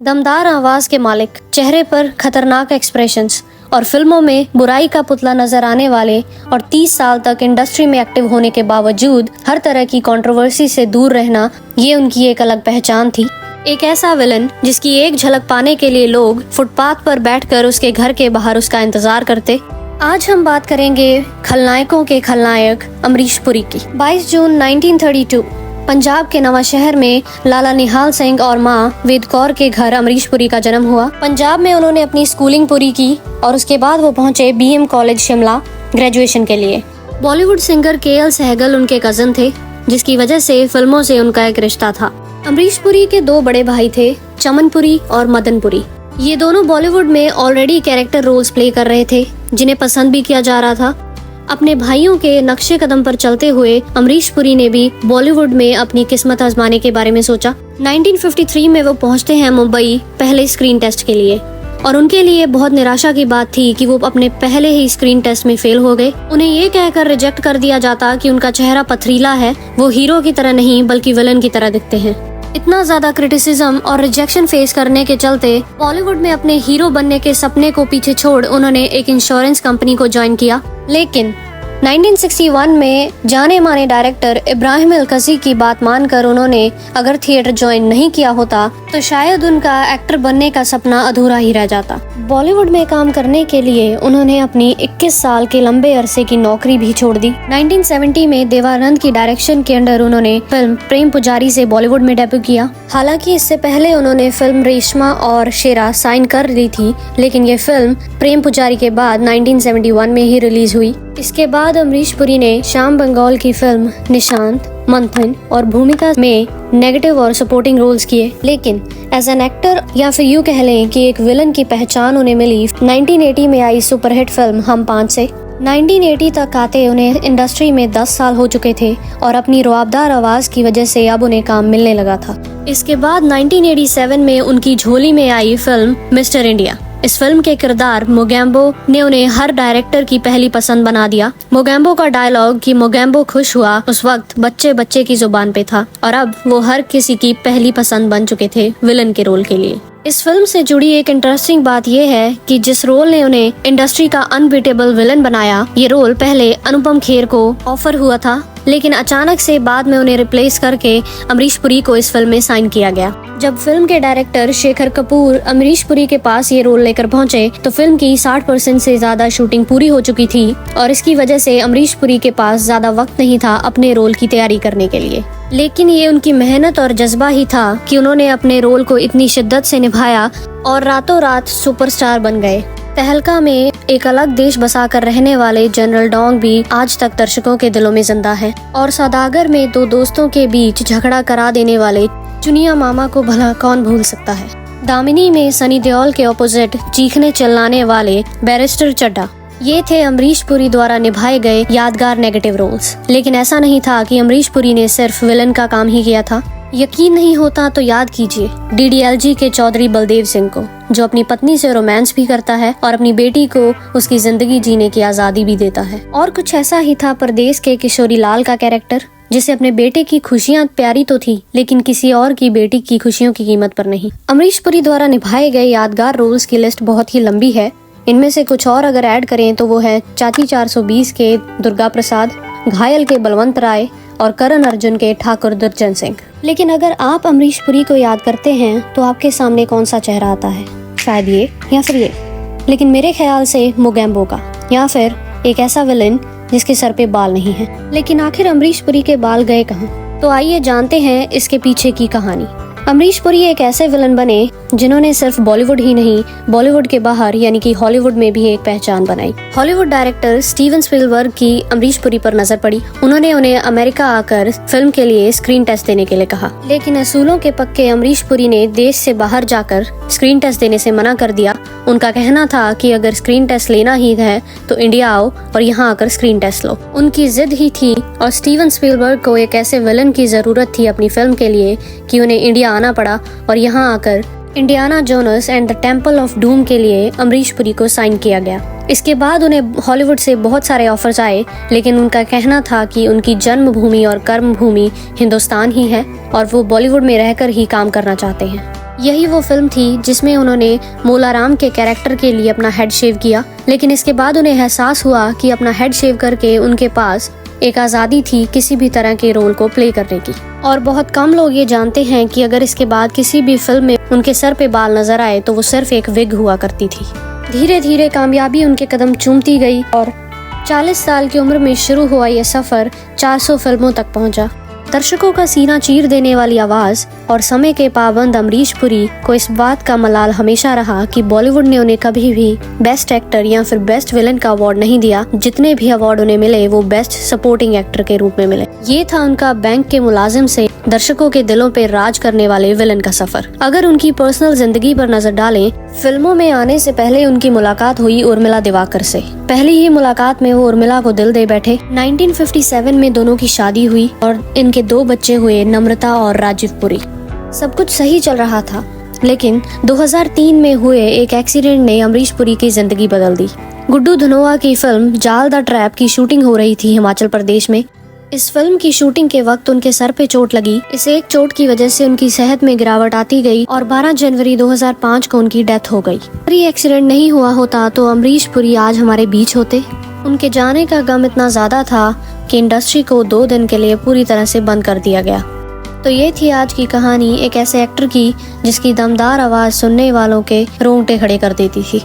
दमदार आवाज के मालिक, चेहरे पर खतरनाक एक्सप्रेशंस और फिल्मों में बुराई का पुतला नजर आने वाले और 30 साल तक इंडस्ट्री में एक्टिव होने के बावजूद हर तरह की कंट्रोवर्सी से दूर रहना, ये उनकी एक अलग पहचान थी। एक ऐसा विलन जिसकी एक झलक पाने के लिए लोग फुटपाथ पर बैठकर उसके घर के बाहर उसका इंतजार करते। आज हम बात करेंगे खलनायकों के खलनायक अमरीश पुरी की। 22 जून 1932 पंजाब के नवा शहर में लाला निहाल सिंह और मां वेद कौर के घर अमरीश पुरी का जन्म हुआ। पंजाब में उन्होंने अपनी स्कूलिंग पूरी की और उसके बाद वो पहुंचे BM कॉलेज शिमला ग्रेजुएशन के लिए। बॉलीवुड सिंगर KL सहगल उनके कजन थे, जिसकी वजह से फिल्मों से उनका एक रिश्ता था। अमरीश पुरी के दो बड़े भाई थे, चमन पुरी और मदन पुरी। ये दोनों बॉलीवुड में ऑलरेडी कैरेक्टर रोल्स प्ले कर रहे थे, जिन्हें पसंद भी किया जा रहा था। अपने भाइयों के नक्शे कदम पर चलते हुए अमरीश पुरी ने भी बॉलीवुड में अपनी किस्मत आजमाने के बारे में सोचा। 1953 में वो पहुंचते हैं मुंबई पहले स्क्रीन टेस्ट के लिए, और उनके लिए बहुत निराशा की बात थी कि वो अपने पहले ही स्क्रीन टेस्ट में फेल हो गए। उन्हें ये कहकर रिजेक्ट कर दिया जाता कि उनका चेहरा पथरीला है, वो हीरो की तरह नहीं बल्कि विलन की तरह दिखते हैं। इतना ज्यादा क्रिटिसिज्म और रिजेक्शन फेस करने के चलते बॉलीवुड में अपने हीरो बनने के सपने को पीछे छोड़ उन्होंने एक इंश्योरेंस कंपनी को ज्वाइन किया। लेकिन 1961 में जाने माने डायरेक्टर इब्राहिम अल-कसी की बात मानकर उन्होंने अगर थिएटर ज्वाइन नहीं किया होता तो शायद उनका एक्टर बनने का सपना अधूरा ही रह जाता। बॉलीवुड में काम करने के लिए उन्होंने अपनी 21 साल के लंबे अरसे की नौकरी भी छोड़ दी। 1970 में देवानंद की डायरेक्शन के अंडर उन्होंने फिल्म प्रेम पुजारी से बॉलीवुड में डेब्यू किया। हालांकि इससे पहले उन्होंने फिल्म रेशमा और शेरा साइन कर ली थी, लेकिन ये फिल्म प्रेम पुजारी के बाद 1971 में ही रिलीज हुई। इसके बाद अमरीश पुरी ने श्याम बंगाल की फिल्म निशांत, मंथन और भूमिका में नेगेटिव और सपोर्टिंग रोल्स किए, लेकिन एज एन एक्टर या फिर यूँ कह लें कि एक विलन की पहचान उन्हें मिली 1980 में आई सुपरहिट फिल्म हम पांच से। 1980 तक आते उन्हें इंडस्ट्री में 10 साल हो चुके थे और अपनी रुआबदार आवाज की वजह से अब उन्हें काम मिलने लगा था। इसके बाद 1987 में उनकी झोली में आई फिल्म मिस्टर इंडिया। इस फिल्म के किरदार मोगैम्बो ने उन्हें हर डायरेक्टर की पहली पसंद बना दिया। मोगैम्बो का डायलॉग कि मोगैम्बो खुश हुआ उस वक्त बच्चे बच्चे की जुबान पे था, और अब वो हर किसी की पहली पसंद बन चुके थे विलन के रोल के लिए। इस फिल्म से जुड़ी एक इंटरेस्टिंग बात यह है कि जिस रोल ने उन्हें इंडस्ट्री का अनबीटेबल विलन बनाया, ये रोल पहले अनुपम खेर को ऑफर हुआ था, लेकिन अचानक से बाद में उन्हें रिप्लेस करके अमरीश पुरी को इस फिल्म में साइन किया गया। जब फिल्म के डायरेक्टर शेखर कपूर अमरीश पुरी के पास ये रोल लेकर पहुंचे तो फिल्म की 60% से ज्यादा शूटिंग पूरी हो चुकी थी, और इसकी वजह से अमरीश पुरी के पास ज्यादा वक्त नहीं था अपने रोल की तैयारी करने के लिए। लेकिन ये उनकी मेहनत और जज्बा ही था कि उन्होंने अपने रोल को इतनी शिद्दत से निभाया और रातों रात सुपरस्टार बन गए। तहलका में एक अलग देश बसा कर रहने वाले जनरल डोंग भी आज तक दर्शकों के दिलों में जिंदा है, और सौदागर में दो दोस्तों के बीच झगड़ा करा देने वाले चुनिया मामा को भला कौन भूल सकता है। दामिनी में सनी देओल के ऑपोजिट चीखने चिल्लाने वाले बैरिस्टर चड्ढा, ये थे अमरीश पुरी द्वारा निभाए गए यादगार नेगेटिव रोल्स। लेकिन ऐसा नहीं था कि अमरीश पुरी ने सिर्फ विलन का काम ही किया था। यकीन नहीं होता तो याद कीजिए DDLG के चौधरी बलदेव सिंह को, जो अपनी पत्नी से रोमांस भी करता है और अपनी बेटी को उसकी जिंदगी जीने की आजादी भी देता है। और कुछ ऐसा ही था परदेश के किशोरी लाल का कैरेक्टर, जिसे अपने बेटे की खुशियां प्यारी तो थी, लेकिन किसी और की बेटी की खुशियों की कीमत पर नहीं। अमरीश पुरी द्वारा निभाए गए यादगार रोल्स की लिस्ट बहुत ही लंबी है। इनमें से कुछ और अगर ऐड करें तो वो है चाची 420 के दुर्गा प्रसाद, घायल के बलवंत राय और करण अर्जुन के ठाकुर दुर्जन सिंह। लेकिन अगर आप अमरीश पुरी को याद करते हैं तो आपके सामने कौन सा चेहरा आता है? शायद ये या फिर ये, लेकिन मेरे ख्याल से मोगैम्बो का, या फिर एक ऐसा विलन जिसके सर पे बाल नहीं है। लेकिन आखिर अमरीश पुरी के बाल गए कहाँ? तो आइए जानते हैं इसके पीछे की कहानी। अमरीश पुरी एक ऐसे विलन बने जिन्होंने सिर्फ बॉलीवुड ही नहीं, बॉलीवुड के बाहर यानी कि हॉलीवुड में भी एक पहचान बनाई। हॉलीवुड डायरेक्टर स्टीवन स्पीलबर्ग की अमरीश पुरी पर नजर पड़ी। उन्होंने उन्हें अमेरिका आकर फिल्म के लिए स्क्रीन टेस्ट देने के लिए कहा, लेकिन असूलों के पक्के अमरीश पुरी ने देश से बाहर जाकर स्क्रीन टेस्ट देने से मना कर दिया। उनका कहना था कि अगर स्क्रीन टेस्ट लेना ही है तो इंडिया आओ और यहाँ आकर स्क्रीन टेस्ट लो। उनकी जिद ही थी, और स्टीवन स्पीलबर्ग को एक ऐसे विलन की जरूरत थी अपनी फिल्म के लिए कि उन्हें इंडिया आना पड़ा, और यहाँ आकर Indiana Jonas and the temple of doom के लिए अमरीश पुरी को साइन किया गया। इसके बाद उन्हें हॉलीवुड से बहुत सारे ऑफर्स आए, लेकिन उनका कहना था कि उनकी जन्मभूमि और कर्मभूमि हिंदुस्तान ही है और वो बॉलीवुड में रहकर ही काम करना चाहते हैं। यही वो फिल्म थी जिसमें उन्होंने मोलाराम के कैरेक्टर के लिए अपना हेड शेव किया, लेकिन इसके बाद उन्हें एहसास हुआ कि अपना हेड शेव करके उनके पास एक आज़ादी थी किसी भी तरह के रोल को प्ले करने की। और बहुत कम लोग ये जानते हैं कि अगर इसके बाद किसी भी फिल्म में उनके सर पे बाल नजर आए तो वो सिर्फ एक विग हुआ करती थी। धीरे धीरे कामयाबी उनके कदम चूमती गई और 40 साल की उम्र में शुरू हुआ यह सफर 400 फिल्मों तक पहुंचा। दर्शकों का सीना चीर देने वाली आवाज और समय के पाबंद अमरीश पुरी को इस बात का मलाल हमेशा रहा कि बॉलीवुड ने उन्हें कभी भी बेस्ट एक्टर या फिर बेस्ट विलन का अवार्ड नहीं दिया। जितने भी अवार्ड उन्हें मिले वो बेस्ट सपोर्टिंग एक्टर के रूप में मिले। ये था उनका बैंक के मुलाजिम से दर्शकों के दिलों पे राज करने वाले विलन का सफर। अगर उनकी पर्सनल जिंदगी पर नजर डालें, फिल्मों में आने से पहले उनकी मुलाकात हुई उर्मिला दिवाकर से। पहली ही मुलाकात में वो उर्मिला को दिल दे बैठे। 1957 में दोनों की शादी हुई और इनके 2 बच्चे हुए, नम्रता और राजीव पुरी। सब कुछ सही चल रहा था, लेकिन 2003 में हुए एक एक्सीडेंट ने अमरीश पुरी की जिंदगी बदल दी। गुड्डू धनोआ की फिल्म जाल द ट्रैप की शूटिंग हो रही थी हिमाचल प्रदेश में। इस फिल्म की शूटिंग के वक्त उनके सर पे चोट लगी। इस एक चोट की वजह से उनकी सेहत में गिरावट आती गई और 12 जनवरी 2005 को उनकी डेथ हो गई। अगर ये एक्सीडेंट नहीं हुआ होता तो अमरीश पुरी आज हमारे बीच होते। उनके जाने का गम इतना ज्यादा था कि इंडस्ट्री को 2 दिन के लिए पूरी तरह से बंद कर दिया गया। तो ये थी आज की कहानी एक ऐसे एक्टर की जिसकी दमदार आवाज सुनने वालों के रोंगटे खड़े कर देती थी।